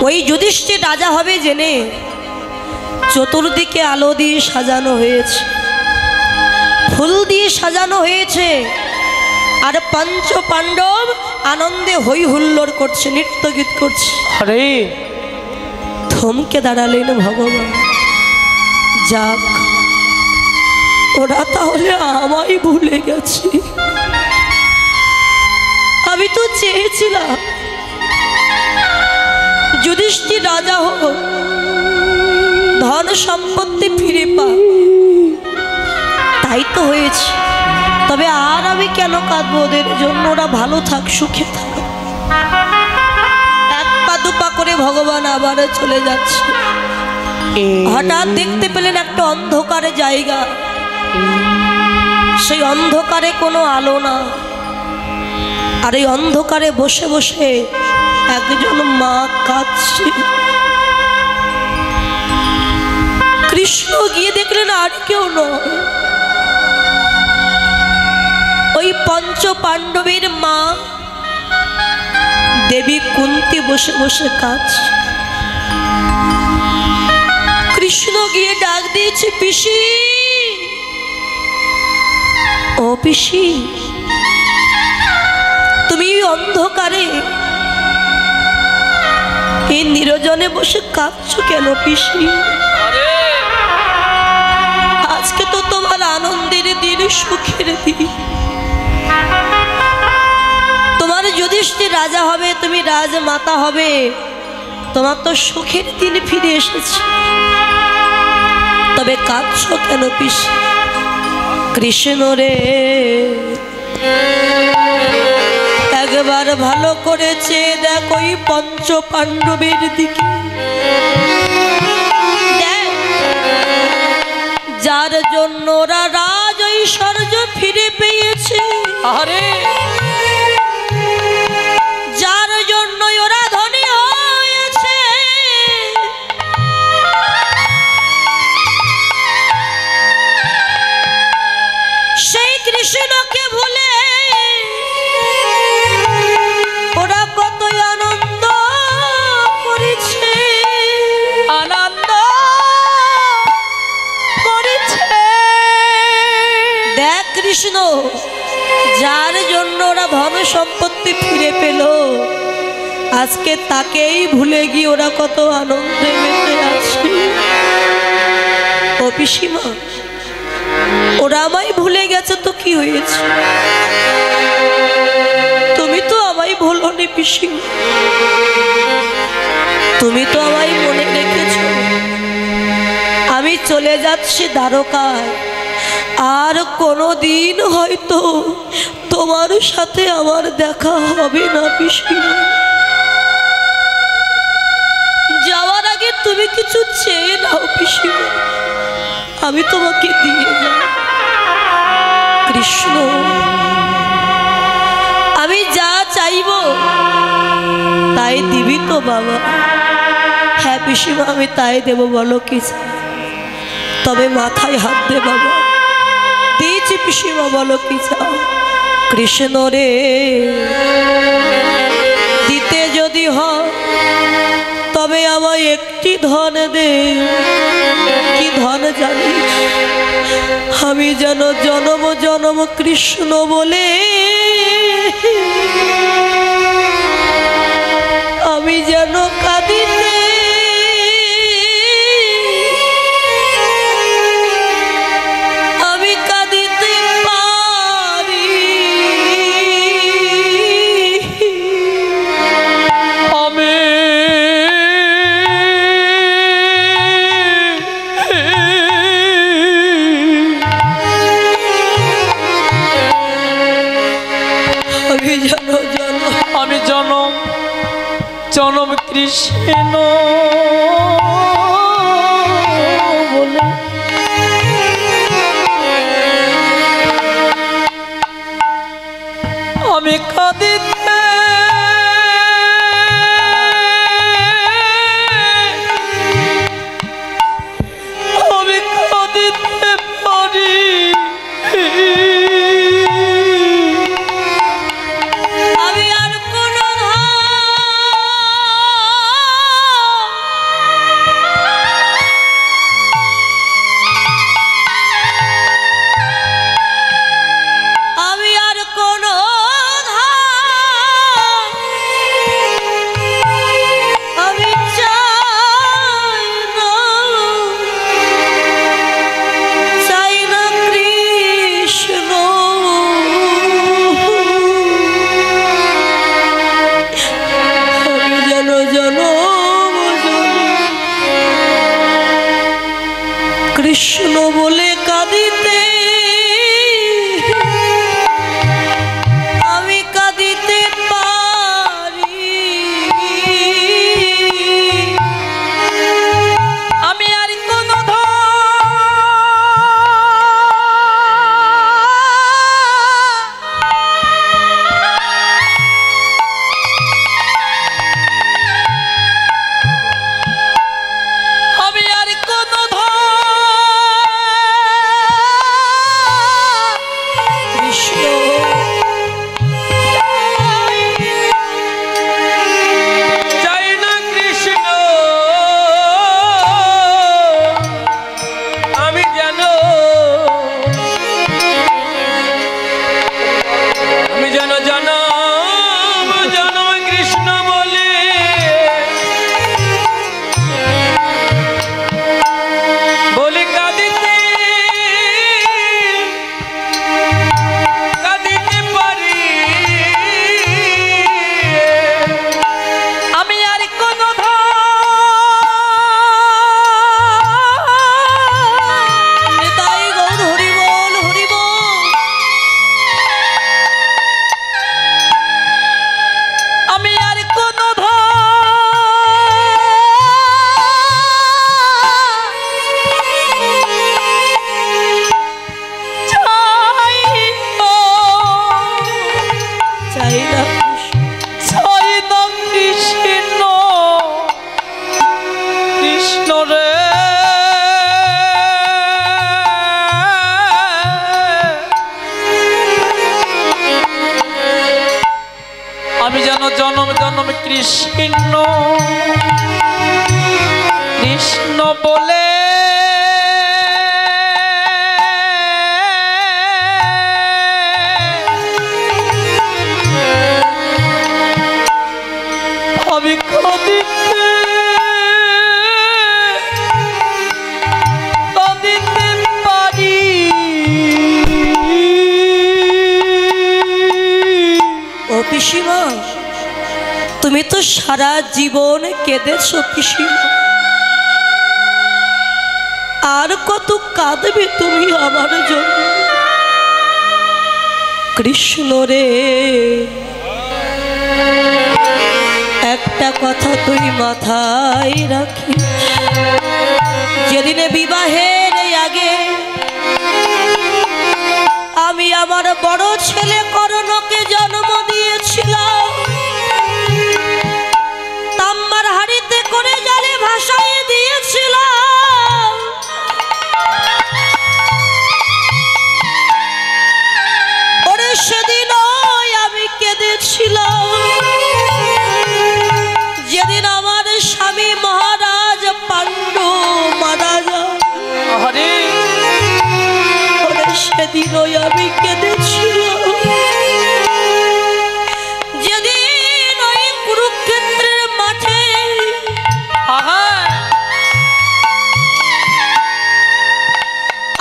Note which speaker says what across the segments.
Speaker 1: ওই যুধিষ্ঠির রাজা হবে জেনে চতুর্দিকে আলো দিয়ে সাজানো হয়েছে, ফুল দিয়ে সাজানো হয়েছে, আর পঞ্চ পাণ্ডব আনন্দে হই হুল্লোড় করছে, নৃত্য গীত করছে।
Speaker 2: আরে
Speaker 1: থমকে দাঁড়ালেন ভগবান, যাক ওরা তাহলে আমায় ভুলে গেছে। আমি তো চেয়েছিলাম যুধিষ্ঠির রাজা হোক, ধন সম্পত্তি ফিরে পা, তাই তো হয়েছে। তবে আর আমি কেন কাঁদবো ওদের জন্য? ওরা ভালো থাক, সুখে থাক। এক পা দুপা করে ভগবান আবার চলে যাচ্ছে। হঠাৎ দেখতে পেলেন একটা অন্ধকার জায়গা, সেই অন্ধকারে কোনো আলো না, আর এই অন্ধকারে বসে বসে একজন মা কাঁদছে। কৃষ্ণ গিয়ে দেখলেন আর কেউ নয়, ওই পঞ্চ পাণ্ডবের মা দেবী কুন্তি বসে বসে কাঁদছে। কৃষ্ণ গিয়ে ডাক দিয়েছে, পিসি ও পিসি, তুমি অন্ধকারে এই নিরজনে বসে কাঁদছো কেন পিসি? আজকে তো তোমার আনন্দের দিন, সুখের দিন। তোমার যুধিষ্ঠির রাজা হবে, তুমি রাজমাতা হবে, তোমার তো সুখের দিন ফিরে এসেছে, তবে কাঁদছো কেন পিসি? কৃষ্ণ রে একবার ভালো করেছে দেখো ওই পঞ্চ পাণ্ডবের দিকে, যার জন্য ওরা রাজ ঐশ্বর্য ফিরে পেয়েছে,
Speaker 2: আরে
Speaker 1: যার জন্য ওরা ধনী হয়েছে, সেই কৃষ্ণকে ভুলে ওরা কত আনন্দ করেছে,
Speaker 2: আনন্দ করেছে।
Speaker 1: দেখ কৃষ্ণ, যার জন্য ওরা ধন সম্পত্তি ফিরে পেল, আজকে তাকেই ভুলে গিয়ে ওরা কত আনন্দে মেতে আছে। ও পিসিমা, ওরা আমায় ভুলে গেছে তো কি হয়েছে? তুমি তো আমায় ভুলোনি পিসিমা, তুমি তো আমায় মনে রেখেছ। আমি চলে যাচ্ছি দ্বারকায়, আর কোনোদিন হয়তো তোমার সাথে আমার দেখা হবে না পিসিমা। যাওয়ার আগে তুমি কিছু চেয়ে নাও পিসিমা, আমি তোমাকে দিয়ে যাব। কৃষ্ণ, আমি যা চাইব তাই দিবি তো বাবা? হ্যাঁ পিসিমা, আমি তাই দেব, বলো কি চাই? তবে মাথায় হাত দে বাবা, দিয়েছি পিসিমা, বলো কি চাও? কৃষ্ণ রে দিতে যদি হয় তবে আমায় একটি ধন দে। কি ধন জানিস? আমি যেন জনম জনম কৃষ্ণ বলে আমি যেন কাঁদিতে পারি।
Speaker 2: আমি জনম জনম কৃষ্ণ বলে আমি কাঁদিতে পারি।
Speaker 1: আমি আর কোনো
Speaker 2: কৃষ্ণ কৃষ্ণ বলে আমি কাঁদিতে কাঁদিতে পারি।
Speaker 1: ও পিসিমা, তুমি তো সারা জীবন কেঁদেছো পিসিমা, আর কত কাঁদবে তুমি আমার জন্য? কৃষ্ণ রে, একটা কথা তুই মাথায় রাখিস, যেদিনে বিবাহের আগে আমি আমার বড় ছেলে কর্ণকে জন্ম দিয়েছিলাম, তাম্বার হাড়িতে করে জলে ভাসাইয়ে দিয়েছিলাম। ওরে সেদিন আমি কেঁদেছিলাম, যেদিন আমার স্বামী মহারাজ পাণ্ডু মারা যায়। ওরে সেদিনই আমি কেঁদেছিলাম, যেদিন ওই কুরুক্ষেত্রের মাঠে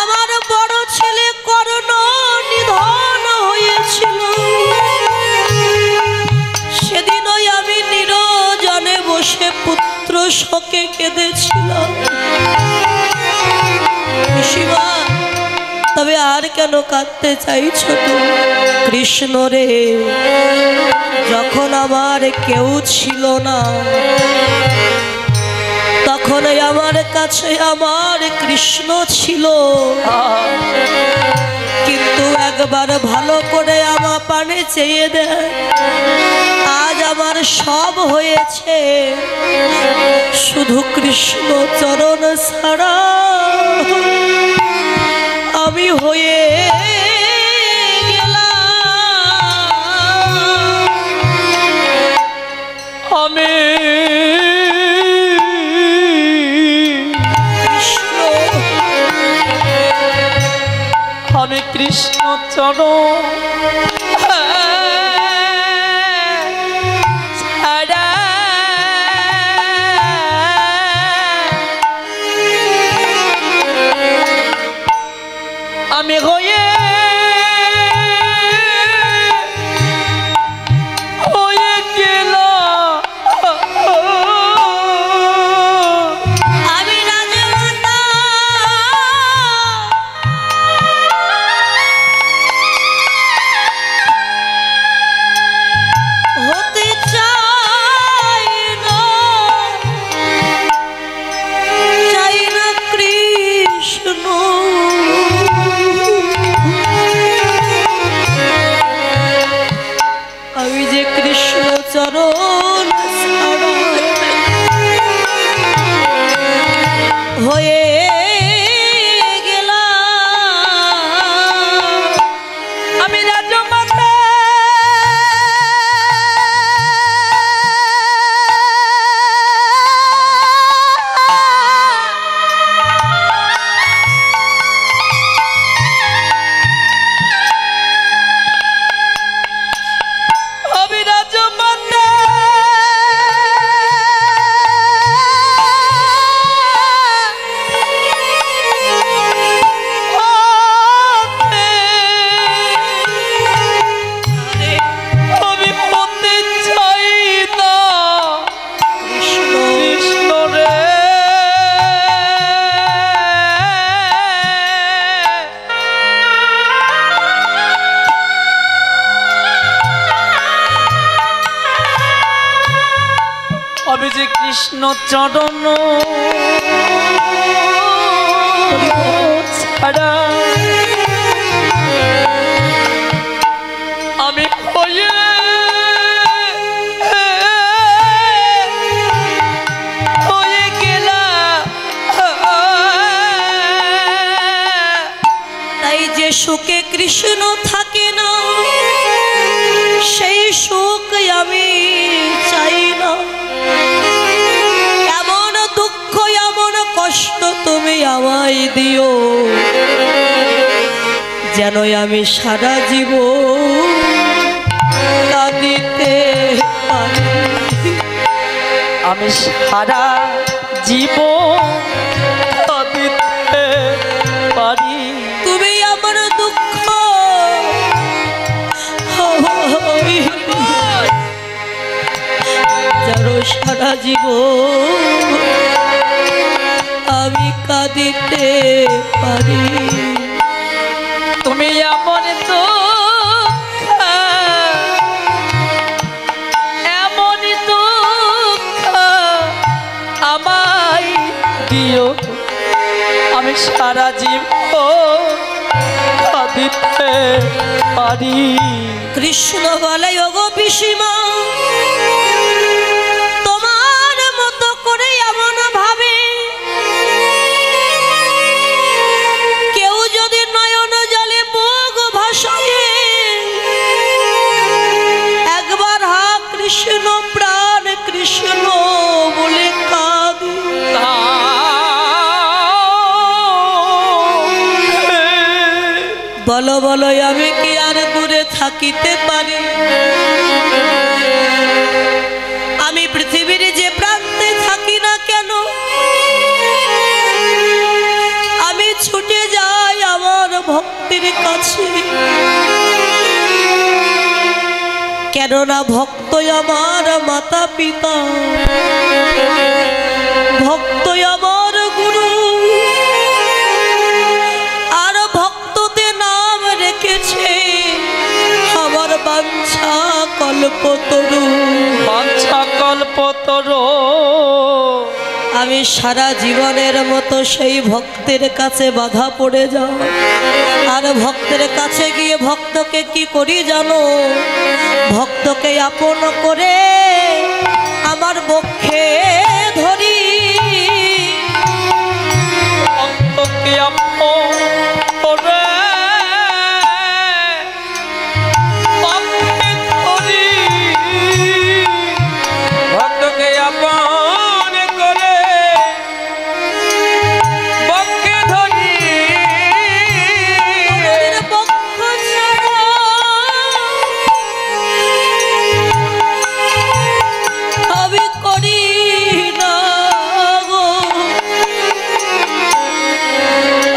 Speaker 1: আমার বড় ছেলে কর্ণ নিধন হয়েছিল। সেদিনই আমি নিরজনে বসে পুত্র শোকে কেঁদেছিলাম। পিসিমা, তবে আর কেন কাঁদতে চাইছো তুমি? কৃষ্ণ রে, যখন আমার কেউ ছিল না, তখন আমার কাছে আমার কৃষ্ণ ছিল। কিন্তু একবার ভালো করে আমার পানে চেয়ে দেয়, আজ আমার সব হয়েছে, শুধু কৃষ্ণ চরণ ছাড়া আমি হয়ে গেলাম।
Speaker 2: আমি কৃষ্ণ চরণ ছাড়া আমি হয়ে গেলাম।
Speaker 1: আমি রাজমাতা হতে চাই না, চাই না কৃষ্ণ। আমি যে কৃষ্ণ চরণ ছাড়া হয়ে গেলাম।
Speaker 2: আমি রাজমাতা কৃষ্ণ চরণ ছাড়া আমি হয়ে গেলাম।
Speaker 1: তাই যে সুখে কৃষ্ণ থাকে না, সেই সুখ আমি চাই না। আমায় দিও, যেন আমি সারা জীবন কাঁদিতে পারি।
Speaker 2: আমি সারা জীবন কাঁদিতে পারি।
Speaker 1: তুমি আমার দুঃখ যেন সারা জীবন আমি কাঁদিতে পারি।
Speaker 2: তুমি এমন দুঃখ, এমন দুঃখ আমায় দিও, আমি সারা জীবন কাঁদিতে পারি।
Speaker 1: কৃষ্ণ বলে ওগো পিসিমা, তোমার মতো করে এমন ভাবে কেউ যদি নয়ন জলে মুখ ভাসায় একবার হা কৃষ্ণ প্রাণ কৃষ্ণ বলে কাঁদে, বলো বলো আমি কি আর দূরে থাকিতে পারি? আমি পৃথিবীর যে প্রান্তে থাকি না কেন আমি ছুটে যাই আমার ভক্তের কাছে, কেননা ভক্ত আমার মাতা পিতা, ভক্ত আমার গুরু, আর ভক্তদের নাম রেখেছে আমার বাঞ্ছা কল্পতরু।
Speaker 2: বাঞ্ছা কল্পতরু।
Speaker 1: আমি সারা জীবনের মতো সেই ভক্তের কাছে বাধা পড়ে যাও, আর ভক্তের কাছে গিয়ে ভক্তকে কি করি জানো? ভক্তকে আপন করে আমার বক্ষে ধরি,
Speaker 2: ভক্তকে আপন করে বক্ষে ধরি, ভক্তকে আপন করে বক্ষে ধরি।
Speaker 1: ওদের বক্ষ ছাড়া আমি করি না গো,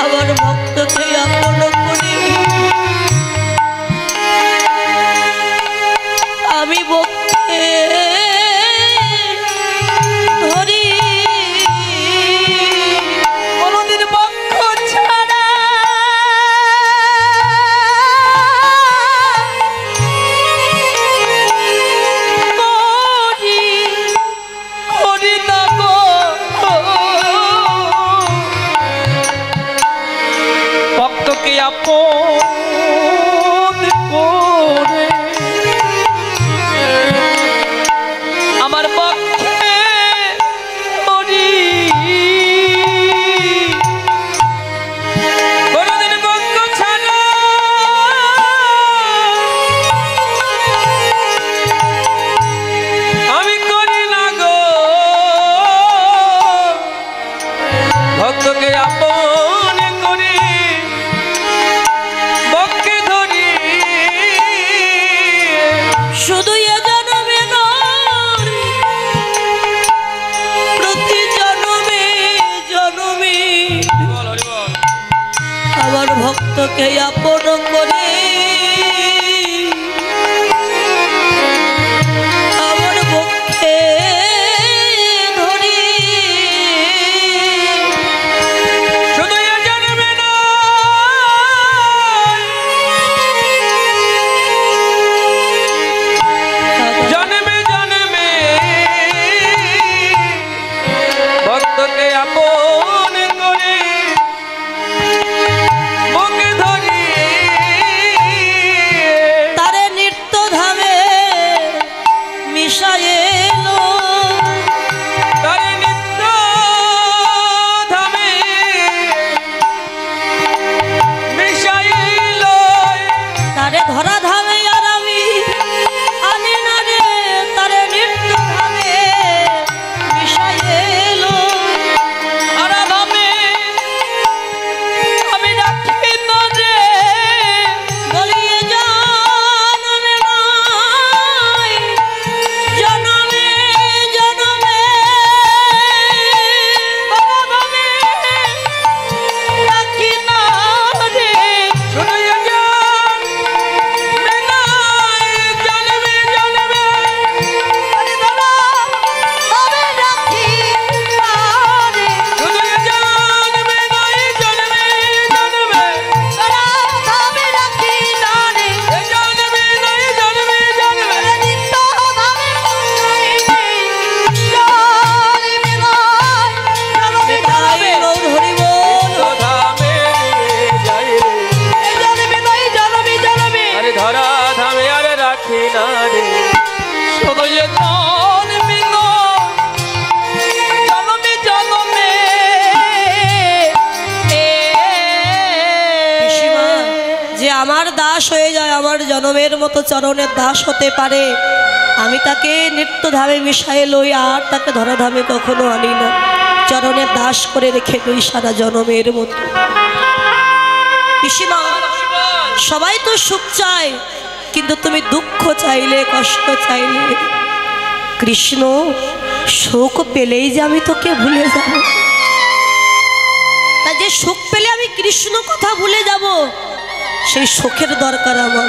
Speaker 1: আমার ভক্তকে আপন করি আমি বক্ষে ধরি।
Speaker 2: কোনদিন বক্ষ ছাড়া
Speaker 1: করি
Speaker 2: করি না গো, ভক্তকে আপন করে আমার পক্ষে ধরি। কোনদিন বক্ষ ছাড়া আমি করি না গো, ভক্তকে আপন করি বক্ষে ধরি।
Speaker 1: শুধু এ জন্মে নয়, প্রতি জন্মে জন্মে আমার ভক্তকে আপন করে আমার বক্ষে ধরি।
Speaker 2: শুধু এ জন্মে নয়, জন্মে জন্মে ভক্তকে আপন করে বুকে ধরি।
Speaker 1: দাস হয়ে যায়, আমার জনমের মতো চরণের দাস হতে পারে, আমি তাকে নিত্যধামে মিশায়ে লই, আর তাকে ধরাধামে কখনো আনি না, চরণের দাস করে রেখে লই সারা জনমের মতো। পিসিমা, সবাই তো সুখ চায়, কিন্তু তুমি দুঃখ চাইলে, কষ্ট চাইলে, কৃষ্ণ সুখ পেলেই যে আমি তোকে ভুলে যাব, তা যে সুখ পেলে আমি কৃষ্ণ কথা ভুলে যাব, সেই সুখের দরকার আমার।